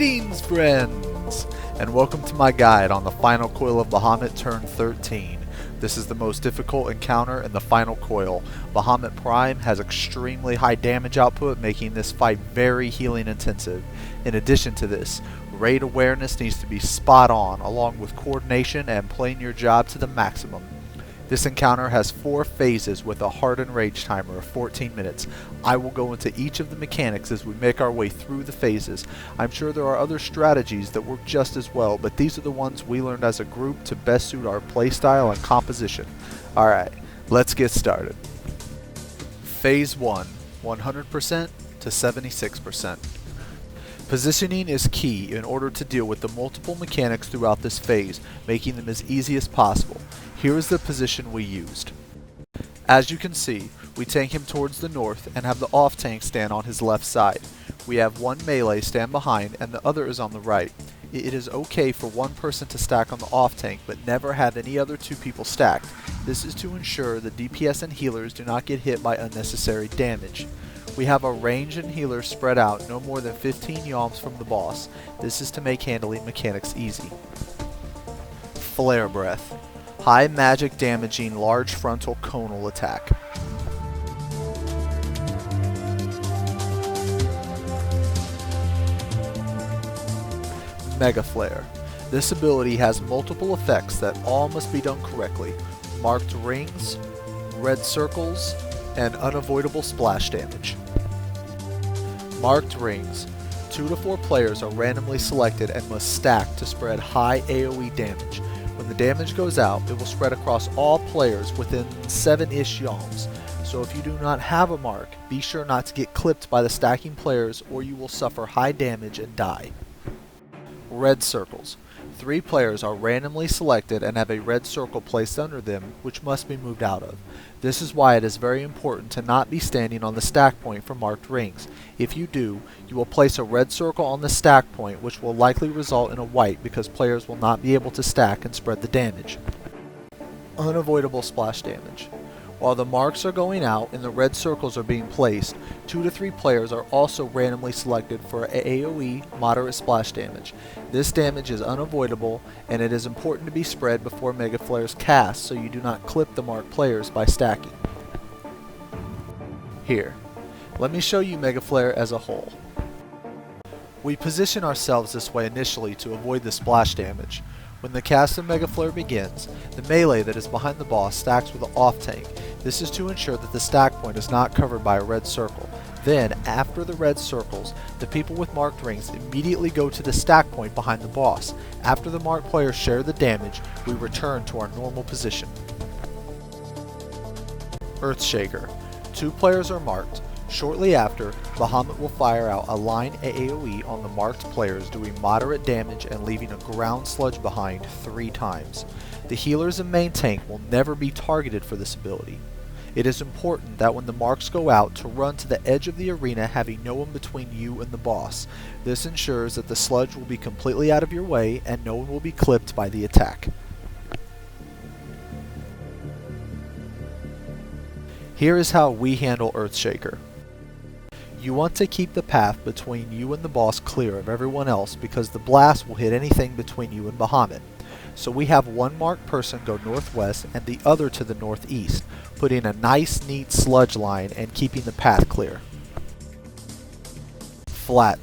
Greetings, friends, and welcome to my guide on the final coil of Bahamut turn 13. This is the most difficult encounter in the final coil. Bahamut Prime has extremely high damage output, making this fight very healing intensive. In addition to this, raid awareness needs to be spot on, along with coordination and playing your job to the maximum. This encounter has 4 phases with a hardened rage timer of 14 minutes. I will go into each of the mechanics as we make our way through the phases. I'm sure there are other strategies that work just as well, but these are the ones we learned as a group to best suit our playstyle and composition. Alright, let's get started. Phase 1, 100% to 76%. Positioning is key in order to deal with the multiple mechanics throughout this phase, making them as easy as possible. Here is the position we used. As you can see, we tank him towards the north and have the off tank stand on his left side. We have one melee stand behind and the other is on the right. It is okay for one person to stack on the off tank, but never have any other 2 people stacked. This is to ensure the DPS and healers do not get hit by unnecessary damage. We have a range and healer spread out no more than 15 yalms from the boss. This is to make handling mechanics easy. Flare Breath. High magic damaging large frontal conal attack. Mega Flare. This ability has multiple effects that all must be done correctly. Marked rings, red circles, and unavoidable splash damage. Marked rings. 2 to 4 players are randomly selected and must stack to spread high AoE damage. When the damage goes out, it will spread across all players within 7-ish yalms. So if you do not have a mark, be sure not to get clipped by the stacking players or you will suffer high damage and die. Red circles. 3 players are randomly selected and have a red circle placed under them, which must be moved out of. This is why it is very important to not be standing on the stack point for marked rings. If you do, you will place a red circle on the stack point, which will likely result in a wipe because players will not be able to stack and spread the damage. Unavoidable splash damage. While the marks are going out and the red circles are being placed, 2 to 3 players are also randomly selected for AoE moderate splash damage. This damage is unavoidable and it is important to be spread before Mega Flares cast so you do not clip the marked players by stacking. Here, let me show you Mega Flare as a whole. We position ourselves this way initially to avoid the splash damage. When the cast of Mega Flare begins, the melee that is behind the boss stacks with the off tank. This is to ensure that the stack point is not covered by a red circle. Then, after the red circles, the people with marked rings immediately go to the stack point behind the boss. After the marked players share the damage, we return to our normal position. Earthshaker. 2 players are marked. Shortly after, Bahamut will fire out a line AoE on the marked players, doing moderate damage and leaving a ground sludge behind 3 times. The healers and main tank will never be targeted for this ability. It is important that when the marks go out to run to the edge of the arena, having no one between you and the boss. This ensures that the sludge will be completely out of your way and no one will be clipped by the attack. Here is how we handle Earthshaker. You want to keep the path between you and the boss clear of everyone else because the blast will hit anything between you and Bahamut. So we have one marked person go northwest and the other to the northeast, putting a nice neat sludge line and keeping the path clear. Flatten.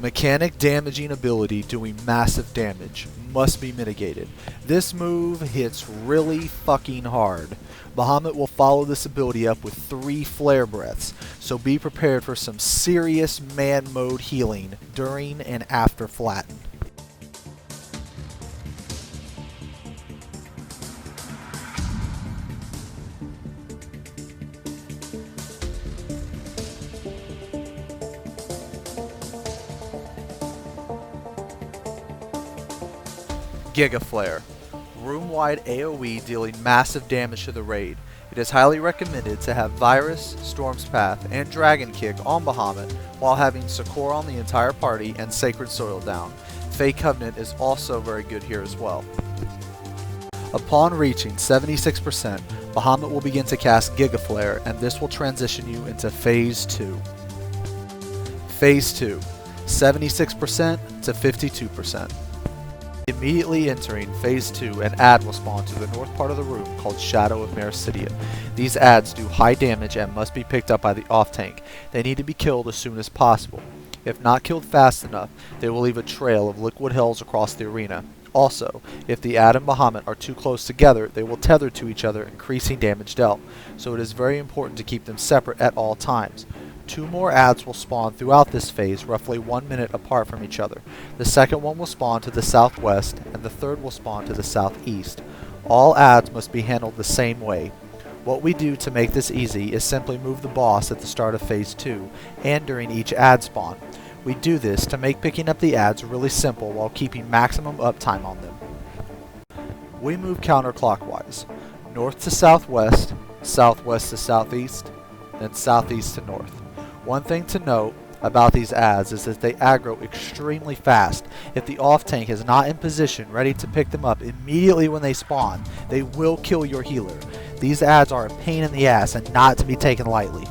Mechanic damaging ability doing massive damage. Must be mitigated. This move hits really fucking hard. Bahamut will follow this ability up with 3 flare breaths, so be prepared for some serious man mode healing during and after Flatten. Giga Flare. Room-wide AoE dealing massive damage to the raid. It is highly recommended to have Virus, Storm's Path, and Dragon Kick on Bahamut while having Sakura on the entire party and Sacred Soil down. Fey Covenant is also very good here as well. Upon reaching 76%, Bahamut will begin to cast Giga Flare, and this will transition you into Phase 2. Phase 2. 76% to 52%. Immediately entering Phase 2, an ad will spawn to the north part of the room called Shadow of Mericidia. These ads do high damage and must be picked up by the off-tank. They need to be killed as soon as possible. If not killed fast enough, they will leave a trail of liquid hells across the arena. Also, if the ad and Bahamut are too close together, they will tether to each other, increasing damage dealt, so it is very important to keep them separate at all times. 2 more ads will spawn throughout this phase, roughly 1 minute apart from each other. The second one will spawn to the southwest, and the third will spawn to the southeast. All ads must be handled the same way. What we do to make this easy is simply move the boss at the start of Phase 2, and during each ad spawn. We do this to make picking up the ads really simple while keeping maximum uptime on them. We move counterclockwise, north to southwest, southwest to southeast, then southeast to north. One thing to note about these ads is that they aggro extremely fast. If the off-tank is not in position ready to pick them up immediately when they spawn, they will kill your healer. These ads are a pain in the ass and not to be taken lightly.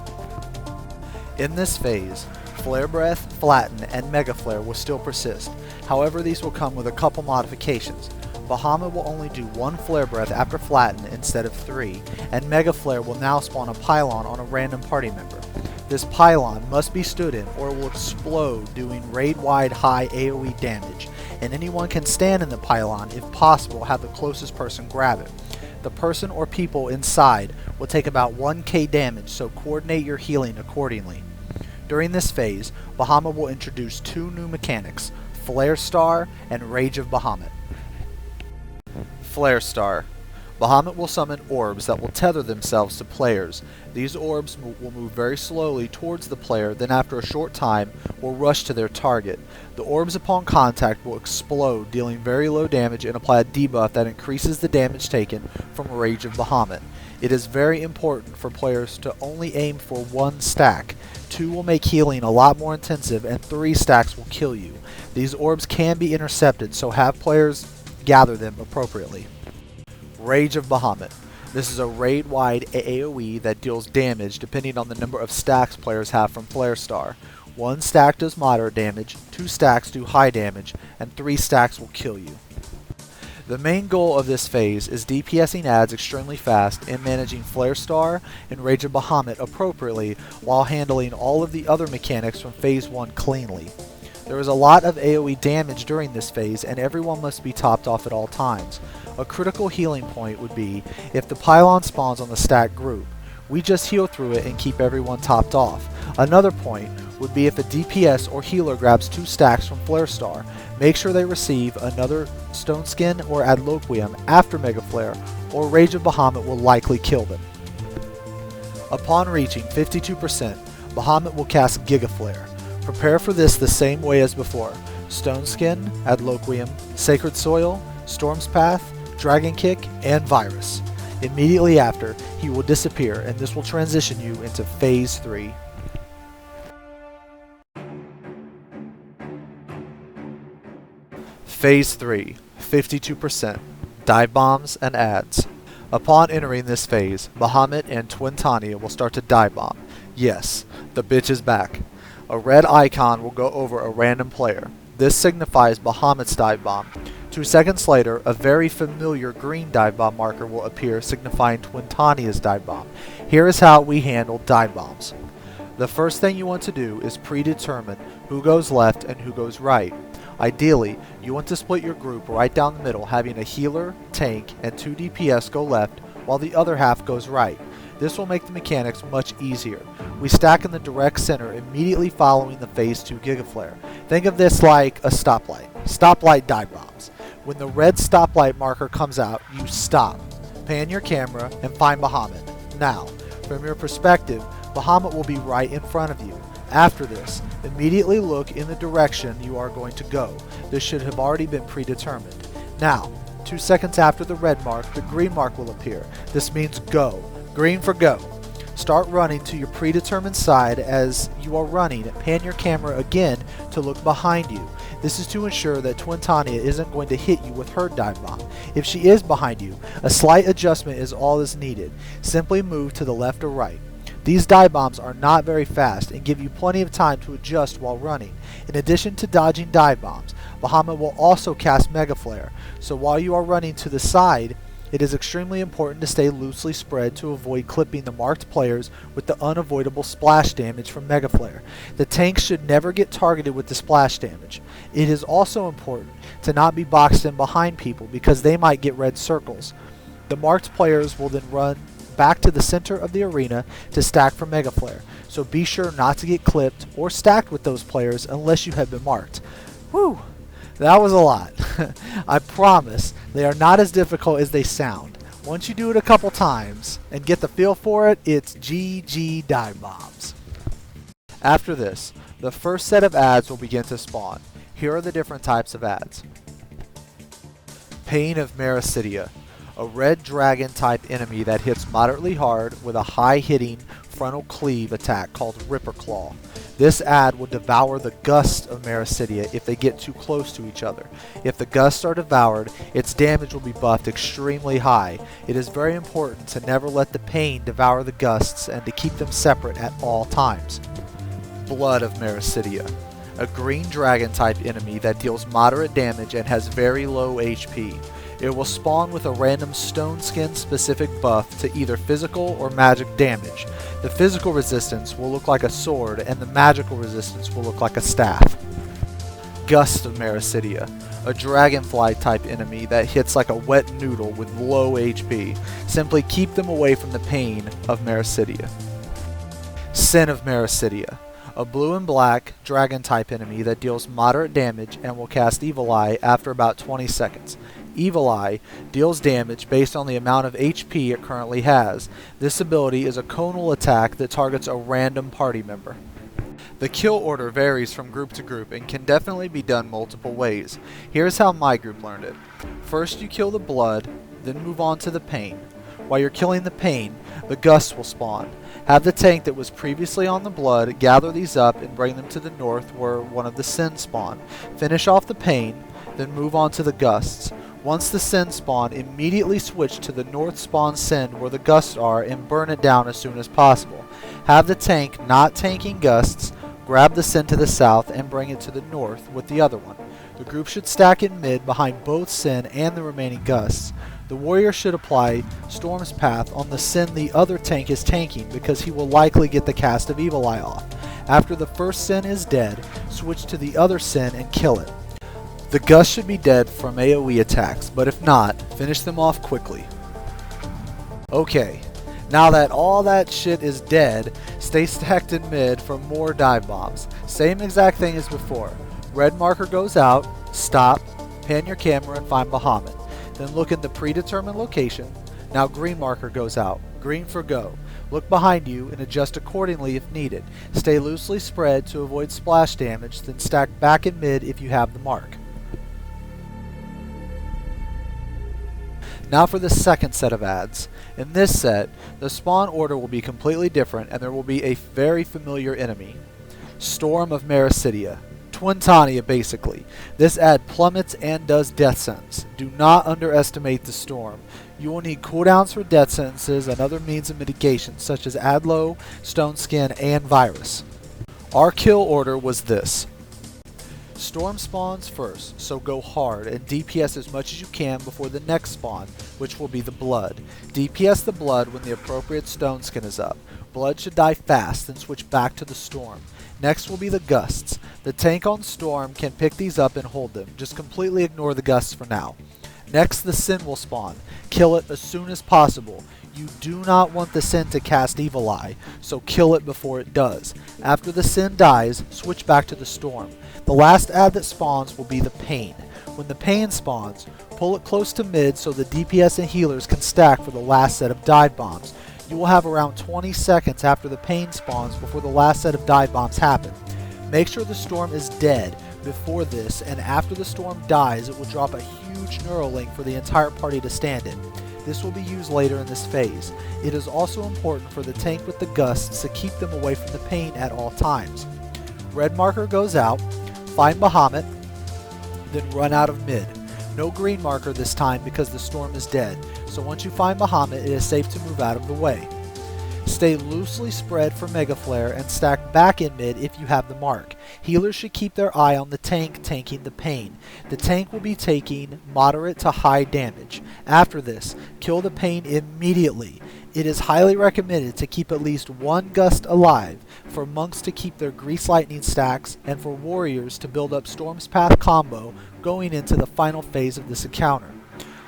In this phase, Flare Breath, Flatten, and Mega Flare will still persist. However, these will come with a couple modifications. Bahamut will only do 1 Flare Breath after Flatten instead of 3, and Mega Flare will now spawn a pylon on a random party member. This pylon must be stood in or it will explode, doing raid-wide high AoE damage, and anyone can stand in the pylon, if possible have the closest person grab it. The person or people inside will take about 1k damage, so coordinate your healing accordingly. During this phase, Bahamut will introduce 2 new mechanics, Flare Star and Rage of Bahamut. Flare Star. Bahamut will summon orbs that will tether themselves to players. These orbs will move very slowly towards the player, then after a short time will rush to their target. The orbs upon contact will explode, dealing very low damage, and apply a debuff that increases the damage taken from Rage of Bahamut. It is very important for players to only aim for 1 stack. 2 will make healing a lot more intensive, and 3 stacks will kill you. These orbs can be intercepted, so have players gather them appropriately. Rage of Bahamut. This is a raid-wide AoE that deals damage depending on the number of stacks players have from Flare Star. 1 stack does moderate damage, 2 stacks do high damage, and 3 stacks will kill you. The main goal of this phase is DPSing ads extremely fast and managing Flare Star and Rage of Bahamut appropriately while handling all of the other mechanics from Phase 1 cleanly. There is a lot of AoE damage during this phase, and everyone must be topped off at all times. A critical healing point would be if the pylon spawns on the stack group. We just heal through it and keep everyone topped off. Another point would be if a DPS or healer grabs 2 stacks from Flare Star. Make sure they receive another Stone Skin or Adloquium after Mega Flare, or Rage of Bahamut will likely kill them. Upon reaching 52%, Bahamut will cast Giga Flare. Prepare for this the same way as before. Stone Skin, Adloquium, Sacred Soil, Storm's Path, Dragon Kick, and Virus. Immediately after, he will disappear, and this will transition you into Phase 3. Phase 3, 52%, Dive Bombs and Ads. Upon entering this phase, Bahamut and Twintania will start to dive bomb. Yes, the bitch is back. A red icon will go over a random player. This signifies Bahamut's dive bomb. 2 seconds later, a very familiar green dive bomb marker will appear, signifying Twintania's dive bomb. Here is how we handle dive bombs. The first thing you want to do is predetermine who goes left and who goes right. Ideally, you want to split your group right down the middle, having a healer, tank, and 2 DPS go left, while the other half goes right. This will make the mechanics much easier. We stack in the direct center immediately following the Phase 2 Giga Flare. Think of this like a stoplight. Stoplight dive bombs. When the red stoplight marker comes out, you stop. Pan your camera and find Bahamut. Now, from your perspective, Bahamut will be right in front of you. After this, immediately look in the direction you are going to go. This should have already been predetermined. Now, 2 seconds after the red mark, the green mark will appear. This means go. Green for go. Start running to your predetermined side. As you are running, pan your camera again to look behind you. This is to ensure that Twintania isn't going to hit you with her dive bomb. If she is behind you, a slight adjustment is all that's needed. Simply move to the left or right. These dive bombs are not very fast and give you plenty of time to adjust while running. In addition to dodging dive bombs, Bahamut will also cast Mega Flare, so while you are running to the side, it is extremely important to stay loosely spread to avoid clipping the marked players with the unavoidable splash damage from Mega Flare. The tanks should never get targeted with the splash damage. It is also important to not be boxed in behind people because they might get red circles. The marked players will then run back to the center of the arena to stack for Mega Flare, so be sure not to get clipped or stacked with those players unless you have been marked. Whew! That was a lot. I promise they are not as difficult as they sound. Once you do it a couple times and get the feel for it, it's GG dive bombs. After this, the first set of ads will begin to spawn. Here are the different types of ads. Pain of Mericidia, a red dragon type enemy that hits moderately hard with a high hitting frontal cleave attack called Ripper Claw. This ad will devour the gusts of Mericidia if they get too close to each other. If the gusts are devoured, its damage will be buffed extremely high. It is very important to never let the pain devour the gusts and to keep them separate at all times. Blood of Mericidia, a green dragon type enemy that deals moderate damage and has very low HP. It will spawn with a random stone skin specific buff to either physical or magic damage. The physical resistance will look like a sword and the magical resistance will look like a staff. Gust of Mericidia, a dragonfly type enemy that hits like a wet noodle with low HP. Simply keep them away from the pain of Mericidia. Sin of Mericidia, a blue and black dragon type enemy that deals moderate damage and will cast Evil Eye after about 20 seconds. Evil Eye deals damage based on the amount of HP it currently has. This ability is a conal attack that targets a random party member. The kill order varies from group to group and can definitely be done multiple ways. Here's how my group learned it. First you kill the blood, then move on to the pain. While you're killing the pain, the gusts will spawn. Have the tank that was previously on the blood gather these up and bring them to the north where one of the sin spawn. Finish off the pain, then move on to the gusts. Once the sin spawn, immediately switch to the north spawn sin where the gusts are and burn it down as soon as possible. Have the tank not tanking gusts, grab the sin to the south and bring it to the north with the other one. The group should stack in mid behind both sin and the remaining gusts. The warrior should apply Storm's Path on the sin the other tank is tanking because he will likely get the cast of Evil Eye off. After the first sin is dead, switch to the other sin and kill it. The Gust should be dead from AoE attacks, but if not, finish them off quickly. Okay, now that all that shit is dead, stay stacked in mid for more dive bombs. Same exact thing as before. Red marker goes out, stop, pan your camera and find Bahamut. Then look in the predetermined location. Now green marker goes out, green for go. Look behind you and adjust accordingly if needed. Stay loosely spread to avoid splash damage, then stack back in mid if you have the mark. Now for the second set of ads. In this set, the spawn order will be completely different and there will be a very familiar enemy. Storm of Mericidia. Twintania basically. This ad plummets and does death sentence. Do not underestimate the storm. You will need cooldowns for death sentences and other means of mitigation such as Adlo, Stone Skin, and Virus. Our kill order was this. Storm spawns first, so go hard and DPS as much as you can before the next spawn, which will be the blood. DPS the blood when the appropriate stone skin is up. Blood should die fast, then switch back to the storm. Next will be the gusts. The tank on storm can pick these up and hold them. Just completely ignore the gusts for now. Next the sin will spawn. Kill it as soon as possible. You do not want the sin to cast Evil Eye, so kill it before it does. After the sin dies, switch back to the storm. The last ad that spawns will be the pain. When the pain spawns, pull it close to mid so the DPS and healers can stack for the last set of dive bombs. You will have around 20 seconds after the pain spawns before the last set of dive bombs happen. Make sure the storm is dead before this, and after the storm dies it will drop a huge Neuralink for the entire party to stand in. This will be used later in this phase. It is also important for the tank with the gusts to keep them away from the pain at all times. Red marker goes out, find Bahamut, then run out of mid. No green marker this time because the storm is dead, so once you find Bahamut it is safe to move out of the way. Stay loosely spread for Mega Flare and stack back in mid if you have the mark. Healers should keep their eye on the tank tanking the pain. The tank will be taking moderate to high damage. After this, kill the pain immediately. It is highly recommended to keep at least one gust alive, for monks to keep their Grease Lightning stacks, and for warriors to build up Storm's Path combo going into the final phase of this encounter.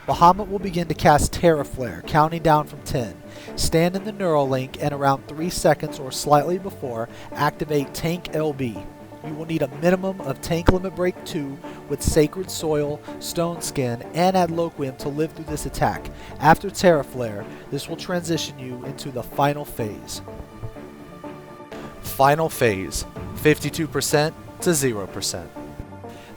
Bahamut will begin to cast Terra Flare, counting down from 10. Stand in the Neuralink and around 3 seconds or slightly before, activate Tank LB. You will need a minimum of Tank Limit Break 2 with Sacred Soil, Stone Skin, and Adloquium to live through this attack. After Terra Flare, this will transition you into the final phase. Final phase, 52% to 0%.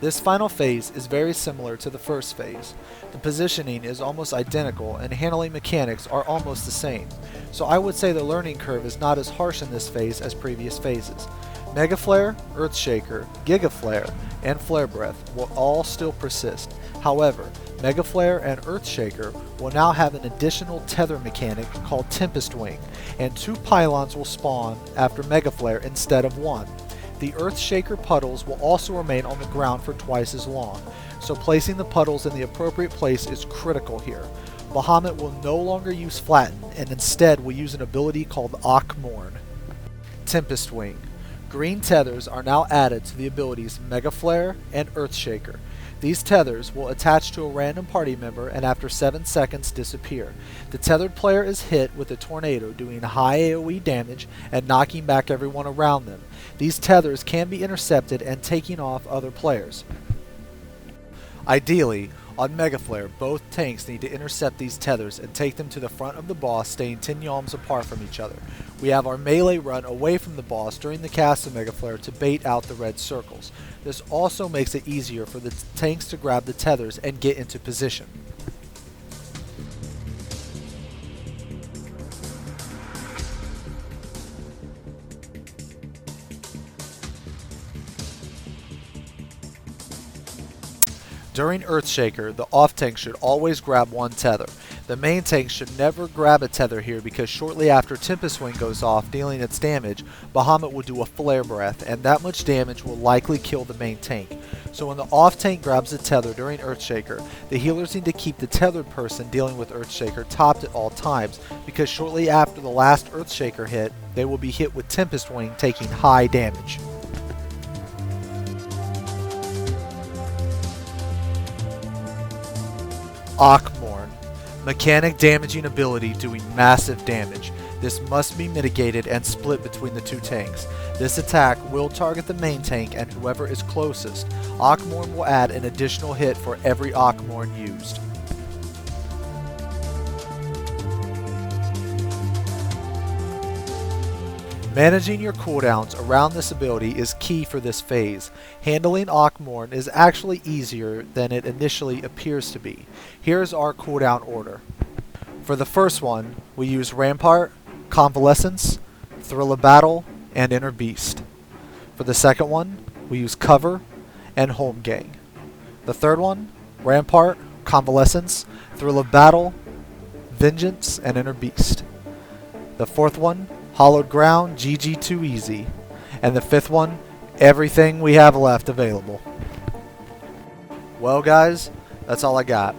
This final phase is very similar to the first phase. The positioning is almost identical and handling mechanics are almost the same, so I would say the learning curve is not as harsh in this phase as previous phases. Mega Flare, Earthshaker, Giga Flare, and Flare Breath will all still persist. However, Mega Flare and Earthshaker will now have an additional tether mechanic called Tempest Wing, and 2 pylons will spawn after Mega Flare instead of 1. The Earthshaker puddles will also remain on the ground for twice as long, so placing the puddles in the appropriate place is critical here. Bahamut will no longer use Flatten, and instead will use an ability called Akmorn. Tempest Wing. Green tethers are now added to the abilities Mega Flare and Earthshaker. These tethers will attach to a random party member and after 7 seconds disappear. The tethered player is hit with a tornado doing high AoE damage and knocking back everyone around them. These tethers can be intercepted and taking off other players. Ideally, on Mega Flare, both tanks need to intercept these tethers and take them to the front of the boss, staying 10 yalms apart from each other. We have our melee run away from the boss during the cast of Mega Flare to bait out the red circles. This also makes it easier for the tanks to grab the tethers and get into position. During Earthshaker, the off tank should always grab 1 tether. The main tank should never grab a tether here because shortly after Tempest Wing goes off, dealing its damage, Bahamut will do a Flare Breath, and that much damage will likely kill the main tank. So when the off tank grabs a tether during Earthshaker, the healers need to keep the tethered person dealing with Earthshaker topped at all times, because shortly after the last Earthshaker hit, they will be hit with Tempest Wing, taking high damage. Akmorn. Mechanic damaging ability doing massive damage. This must be mitigated and split between the 2 tanks. This attack will target the main tank and whoever is closest. Akmorn will add an additional hit for every Akmorn used. Managing your cooldowns around this ability is key for this phase. Handling Akmorn is actually easier than it initially appears to be. Here's our cooldown order. For the first one, we use Rampart, Convalescence, Thrill of Battle, and Inner Beast. For the second one, we use Cover and Home Gang. The third one, Rampart, Convalescence, Thrill of Battle, Vengeance, and Inner Beast. The fourth one, Hollowed Ground, GG2 Easy. And the fifth one, everything we have left available. Well guys, that's all I got.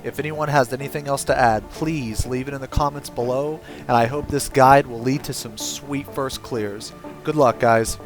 If anyone has anything else to add, please leave it in the comments below, and I hope this guide will lead to some sweet first clears. Good luck guys.